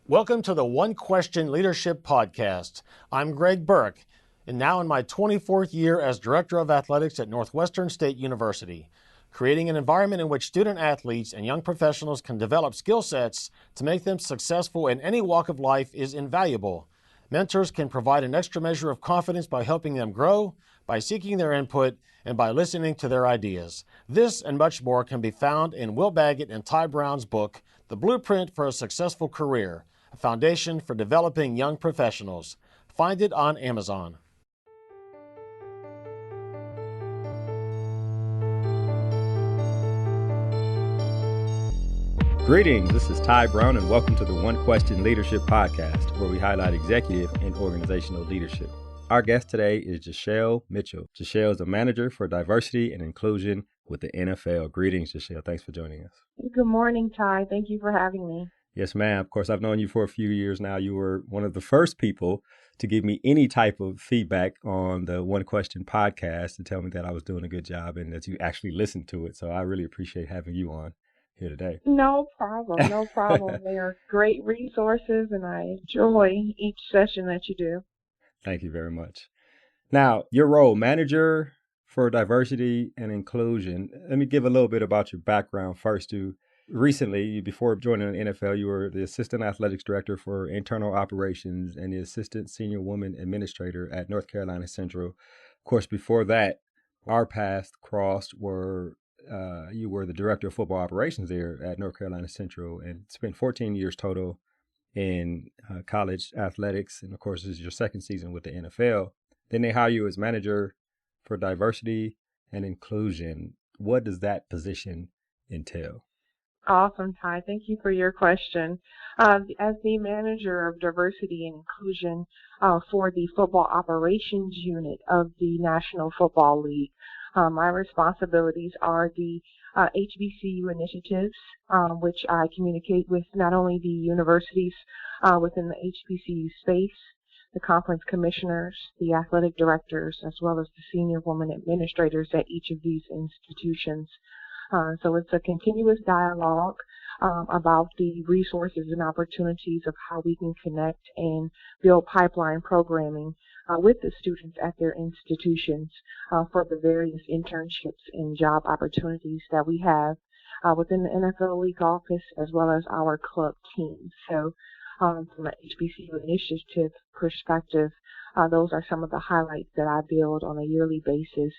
Welcome to the One Question Leadership Podcast. I'm Greg Burke, and now in my 24th year as Director of Athletics at Northwestern State University. Creating an environment in which student athletes and young professionals can develop skill sets to make them successful in any walk of life is invaluable. Mentors can provide an extra measure of confidence by helping them grow, by seeking their input, and by listening to their ideas. This and much more can be found in Will Baggett and Ty Brown's book, The Blueprint for a Successful Career, a foundation for developing young professionals. Find it on Amazon. Greetings, this is Ty Brown, and welcome to the One Question Leadership Podcast, where we highlight executive and organizational leadership. Our guest today is Jashell Mitchell. Jashell is a manager for diversity and inclusion with the NFL. Greetings, Jashell. Thanks for joining us. Good morning, Ty. Thank you for having me. Yes, ma'am. Of course, I've known you for a few years now. You were one of the first people to give me any type of feedback on the One Question podcast to tell me that I was doing a good job and that you actually listened to it. So I really appreciate having you on here today. No problem. No problem. They are great resources, and I enjoy each session that you do. Thank you very much. Now, your role, manager for diversity and inclusion. Let me give a little bit about your background first. Recently, before joining the NFL, you were the assistant athletics director for internal operations and the assistant senior woman administrator at North Carolina Central. Of course, before that, our paths crossed were you were the director of football operations there at North Carolina Central and spent 14 years total in college athletics. And of course, this is your second season with the NFL. Then they hire you as manager for diversity and inclusion. What does that position entail? Awesome, Ty. Thank you for your question. As the manager of diversity and inclusion for the football operations unit of the National Football League, my responsibilities are the HBCU initiatives, which I communicate with not only the universities within the HBCU space, the conference commissioners, the athletic directors, as well as the senior woman administrators at each of these institutions. So it's a continuous dialogue about the resources and opportunities of how we can connect and build pipeline programming with the students at their institutions for the various internships and job opportunities that we have within the NFL League office as well as our club teams. So from an HBCU initiative perspective, those are some of the highlights that I build on a yearly basis,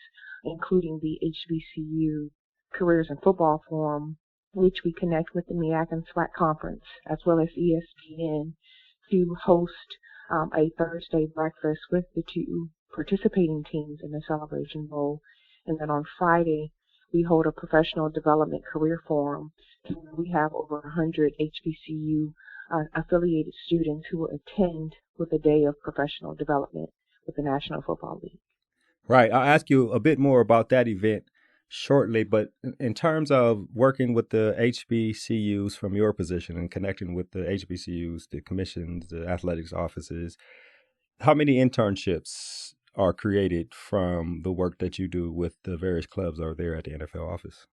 including the HBCU Careers and Football Forum, which we connect with the MEAC and SWAT conference, as well as ESPN, to host a Thursday breakfast with the two participating teams in the Celebration Bowl. And then on Friday, we hold a professional development career forum. We have over 100 HBCU affiliated students who will attend with a day of professional development with the National Football League. Right. I'll ask you a bit more about that event shortly, but in terms of working with the HBCUs from your position and connecting with the HBCUs, the commissions, the athletics offices, how many internships are created from the work that you do with the various clubs over there at the NFL office?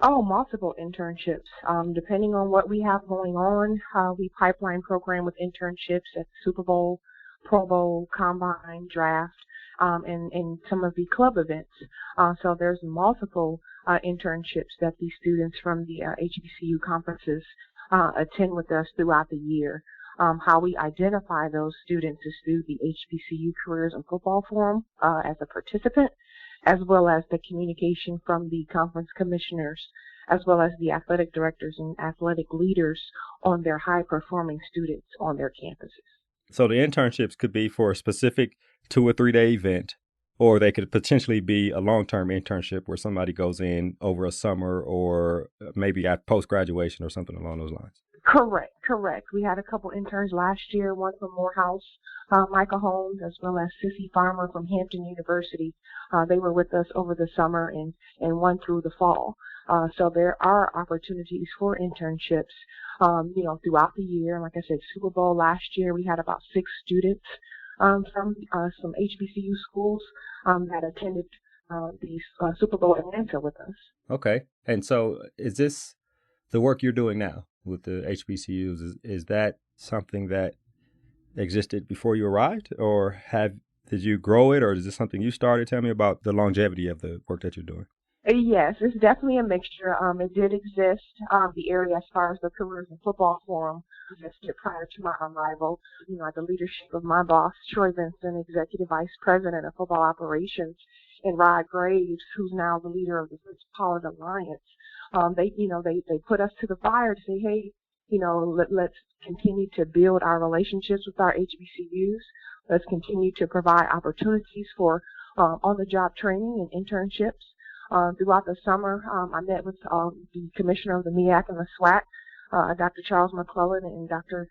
Oh, multiple internships. Depending on what we have going on, we pipeline program with internships at Super Bowl, Pro Bowl, Combine, Draft, and some of the club events. So there's multiple internships that the students from the HBCU conferences attend with us throughout the year. How we identify those students is through the HBCU Careers and Football Forum as a participant, as well as the communication from the conference commissioners, as well as the athletic directors and athletic leaders on their high-performing students on their campuses. So the internships could be for a specific 2 or 3 day event, or they could potentially be a long-term internship where somebody goes in over a summer or maybe at post-graduation or something along those lines. Correct. We had a couple interns last year, one from Morehouse, Michael Holmes, as well as Sissy Farmer from Hampton University. They were with us over the summer and one through the fall. So there are opportunities for internships, throughout the year. Like I said, Super Bowl last year, we had about 6 students from some HBCU schools that attended the Super Bowl Atlanta with us. Okay. And so is this the work you're doing now with the HBCUs? Is that something that existed before you arrived, or did you grow it, or is this something you started? Tell me about the longevity of the work that you're doing. Yes, it's definitely a mixture. It did exist, the area as far as the Careers in Football Forum existed prior to my arrival. The leadership of my boss, Troy Vincent, Executive Vice President of Football Operations, and Rod Graves, who's now the leader of the First Pollard Alliance. They put us to the fire to say, hey, let's continue to build our relationships with our HBCUs. Let's continue to provide opportunities for on-the-job training and internships. Throughout the summer, I met with the commissioner of the MEAC and the SWAT, Dr. Charles McClellan and Dr.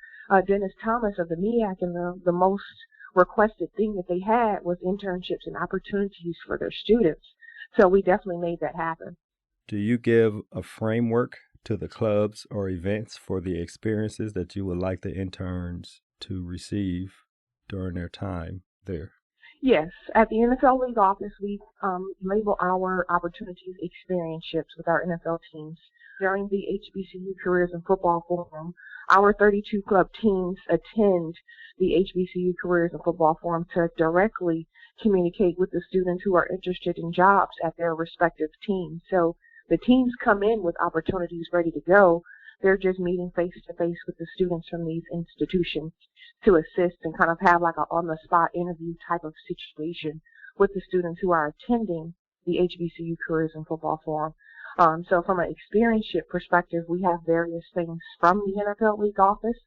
Dennis Thomas of the MEAC, and the most requested thing that they had was internships and opportunities for their students. So we definitely made that happen. Do you give a framework to the clubs or events for the experiences that you would like the interns to receive during their time there? Yes, at the NFL League office, we label our opportunities experiences with our NFL teams. During the HBCU Careers and Football Forum, our 32 club teams attend the HBCU Careers and Football Forum to directly communicate with the students who are interested in jobs at their respective teams. So the teams come in with opportunities ready to go. They're just meeting face to face with the students from these institutions to assist and kind of have like a on-the-spot interview type of situation with the students who are attending the HBCU Careers and Football Forum. So from an experience-ship perspective, we have various things from the NFL League office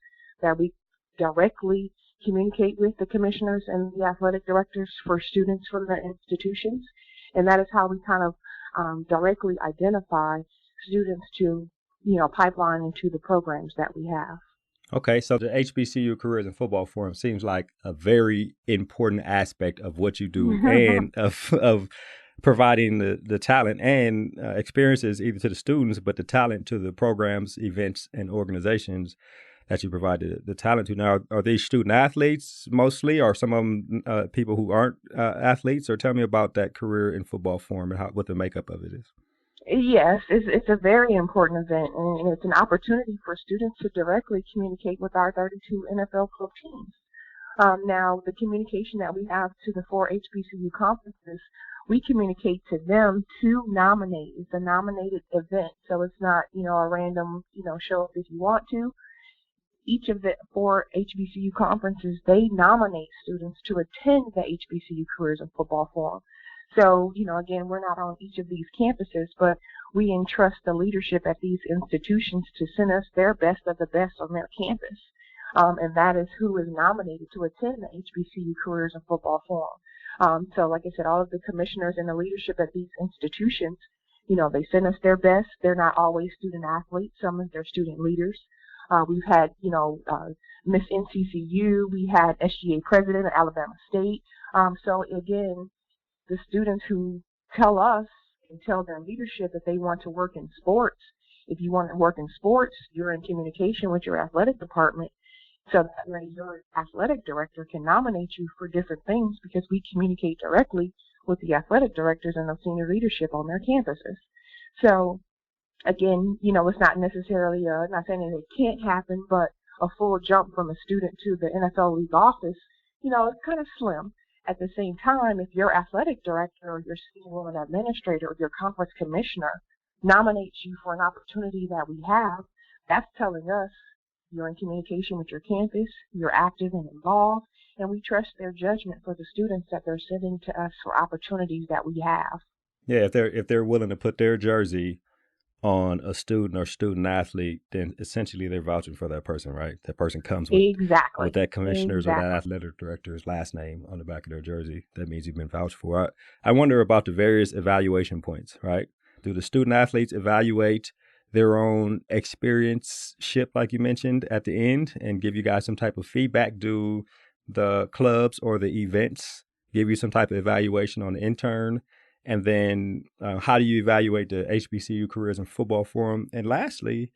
that we directly communicate with the commissioners and the athletic directors for students from their institutions. And that is how we kind of directly identify students to, pipeline into the programs that we have. Okay, so the HBCU Careers and Football Forum seems like a very important aspect of what you do and of providing the talent and experiences either to the students, but the talent to the programs, events, and organizations that you provide the talent to. Now, are these student athletes mostly, or some of them people who aren't athletes? Or tell me about that Career in Football Forum and what the makeup of it is. Yes, it's a very important event, and it's an opportunity for students to directly communicate with our 32 NFL club teams. Now, the communication that we have to the 4 HBCU conferences, we communicate to them to nominate. It's a nominated event, so it's not, a random, show up if you want to. Each of the 4 HBCU conferences, they nominate students to attend the HBCU Careers and Football Forum. So, again, we're not on each of these campuses, but we entrust the leadership at these institutions to send us their best of the best on their campus. And that is who is nominated to attend the HBCU Careers and Football Forum. So, like I said, all of the commissioners and the leadership at these institutions, they send us their best. They're not always student athletes. Some of their student leaders. We've had, Miss NCCU. We had SGA president of Alabama State. So, again, the students who tell us and tell their leadership that they want to work in sports. If you want to work in sports, you're in communication with your athletic department so that way your athletic director can nominate you for different things because we communicate directly with the athletic directors and the senior leadership on their campuses. So, again, it's not necessarily, not saying that it can't happen, but a full jump from a student to the NFL League office, it's kind of slim. At the same time, if your athletic director or your senior woman administrator or your conference commissioner nominates you for an opportunity that we have, that's telling us you're in communication with your campus, you're active and involved, and we trust their judgment for the students that they're sending to us for opportunities that we have. Yeah, if they're willing to put their jersey on a student or student athlete, then essentially they're vouching for that person, right? That person comes with that commissioner's or that athletic director's last name on the back of their jersey. That means you've been vouched for. I wonder about the various evaluation points, right? Do the student athletes evaluate their own experience-ship, like you mentioned, at the end and give you guys some type of feedback? Do the clubs or the events give you some type of evaluation on the intern? And then how do you evaluate the HBCU Careers and Football Forum? And lastly,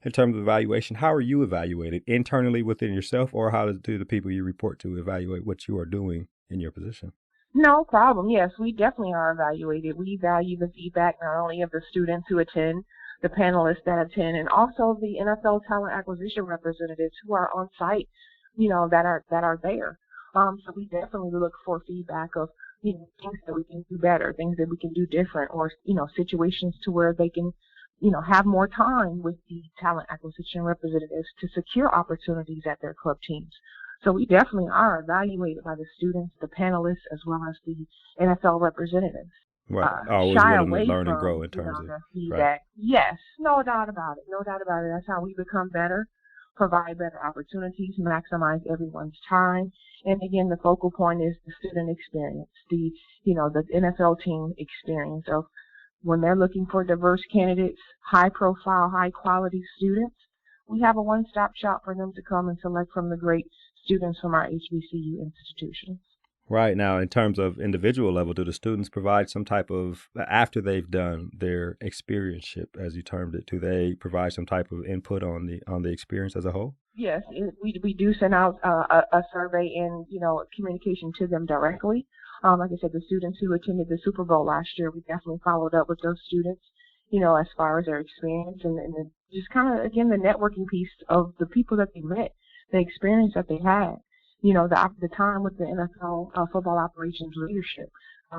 in terms of evaluation, how are you evaluated internally within yourself, or how do the people you report to evaluate what you are doing in your position? No problem. Yes, we definitely are evaluated. We value the feedback not only of the students who attend the panelists that attend, and also the NFL talent acquisition representatives who are on site, that are there. So we definitely look for feedback of, things that we can do better, things that we can do different, or, situations to where they can, have more time with the talent acquisition representatives to secure opportunities at their club teams. So we definitely are evaluated by the students, the panelists, as well as the NFL representatives. Right. Always Shy willing to away learn and from, grow in terms of the right. feedback. Yes, no doubt about it. No doubt about it. That's how we become better, provide better opportunities, maximize everyone's time. And again, the focal point is the student experience, the NFL team experience of when they're looking for diverse candidates, high profile, high quality students. We have a one-stop shop for them to come and select from the great students from our HBCU institutions. Right. Now, in terms of individual level, do the students provide some type of, after they've done their experience-ship, as you termed it, do they provide some type of input on the experience as a whole? Yes, we do send out a survey and, communication to them directly. Like I said, the students who attended the Super Bowl last year, we definitely followed up with those students, as far as their experience and just kind of, again, the networking piece of the people that they met, the experience that they had. The time with the NFL football operations leadership.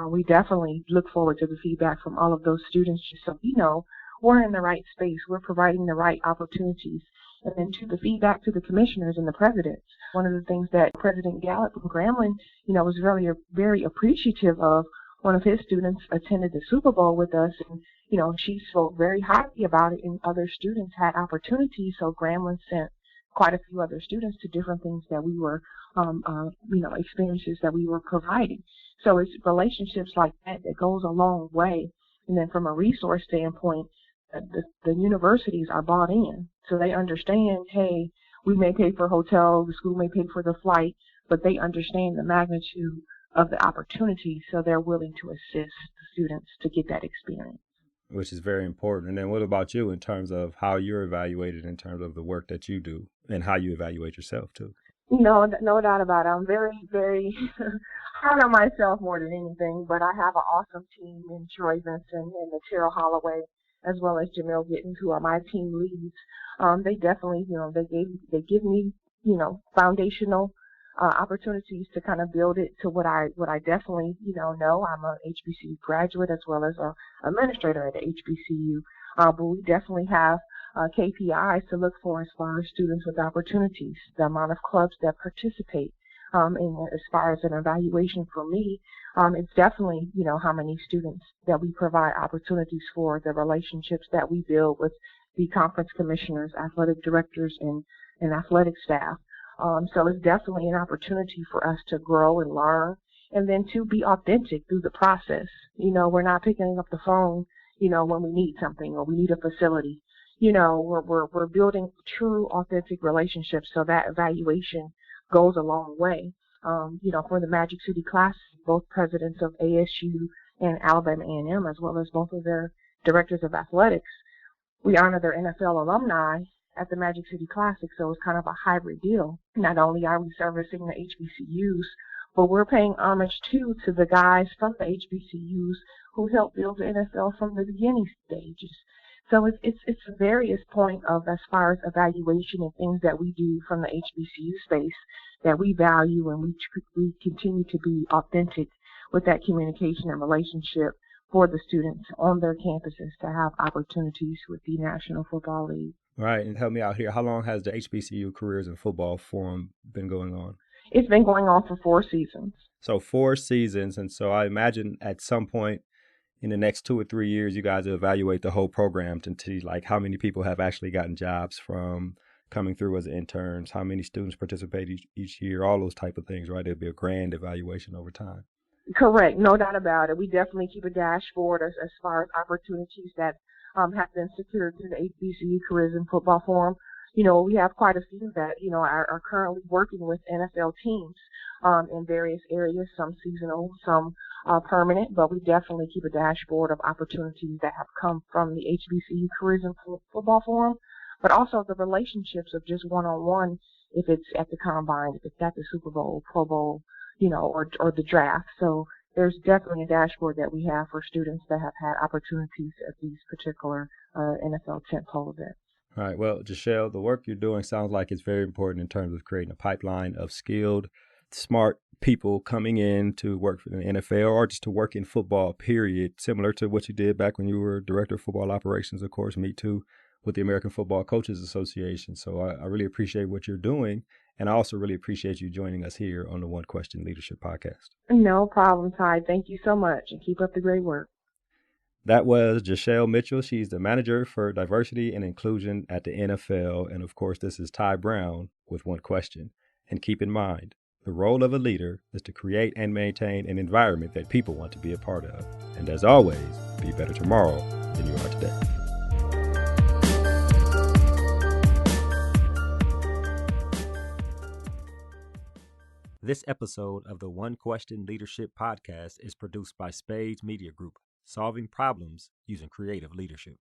We definitely look forward to the feedback from all of those students just so we know we're in the right space, we're providing the right opportunities. And then to the feedback to the commissioners and the presidents. One of the things that President Gallup from Grambling, was really very appreciative of. One of his students attended the Super Bowl with us, and, she spoke very highly about it, and other students had opportunities, so Grambling sent quite a few other students to different things that we were, experiences that we were providing. So it's relationships like that goes a long way. And then from a resource standpoint, the universities are bought in. So they understand, hey, we may pay for hotels, the school may pay for the flight, but they understand the magnitude of the opportunity, so they're willing to assist the students to get that experience. Which is very important. And then what about you in terms of how you're evaluated in terms of the work that you do and how you evaluate yourself too? No doubt about it. I'm very, very hard on myself more than anything, but I have an awesome team in Troy Vincent and Terrell Holloway, as well as Jamil Gittens, who are my team leads. They definitely, they give me, foundational opportunities to kind of build it to what I definitely, know. I'm a HBCU graduate as well as a administrator at the HBCU. But we definitely have KPIs to look for as far as students with opportunities, the amount of clubs that participate. And as far as an evaluation for me, it's definitely, how many students that we provide opportunities for, the relationships that we build with the conference commissioners, athletic directors, and athletic staff. So it's definitely an opportunity for us to grow and learn, and then to be authentic through the process. We're not picking up the phone, when we need something or we need a facility. We're building true, authentic relationships, so that evaluation goes a long way. For the Magic City Classic, both presidents of ASU and Alabama A&M, as well as both of their directors of athletics, we honor their NFL alumni at the Magic City Classic, so it's kind of a hybrid deal. Not only are we servicing the HBCUs, but we're paying homage too to the guys from the HBCUs who helped build the NFL from the beginning stages. So it's a various point of as far as evaluation and things that we do from the HBCU space that we value, and we continue to be authentic with that communication and relationship for the students on their campuses to have opportunities with the National Football League. Right, and help me out here. How long has the HBCU Careers in Football Forum been going on? It's been going on for 4 seasons. So 4 seasons, and so I imagine at some point in the next 2 or 3 years, you guys will evaluate the whole program to see like how many people have actually gotten jobs from coming through as interns, how many students participate each year, all those type of things, right? It'll be a grand evaluation over time. Correct, no doubt about it. We definitely keep a dashboard as far as opportunities that have been secured through the HBCU Careers in Football Forum. We have quite a few that, are currently working with NFL teams in various areas, some seasonal, some permanent, but we definitely keep a dashboard of opportunities that have come from the HBCU Careers in Football Forum, but also the relationships of just one-on-one, if it's at the Combine, if it's at the Super Bowl, Pro Bowl, or the draft. So there's definitely a dashboard that we have for students that have had opportunities at these particular NFL tentpole events. All right. Well, Jashell, the work you're doing sounds like it's very important in terms of creating a pipeline of skilled, smart people coming in to work for the NFL or just to work in football, period, similar to what you did back when you were director of football operations, of course, me too, with the American Football Coaches Association. So I really appreciate what you're doing. And I also really appreciate you joining us here on the One Question Leadership Podcast. No problem, Tai. Thank you so much, and keep up the great work. That was Jashell Mitchell. She's the manager for diversity and inclusion at the NFL. And of course, this is Tai Brown with One Question. And keep in mind, the role of a leader is to create and maintain an environment that people want to be a part of. And as always, be better tomorrow than you are today. This episode of the One Question Leadership Podcast is produced by Spades Media Group, solving problems using creative leadership.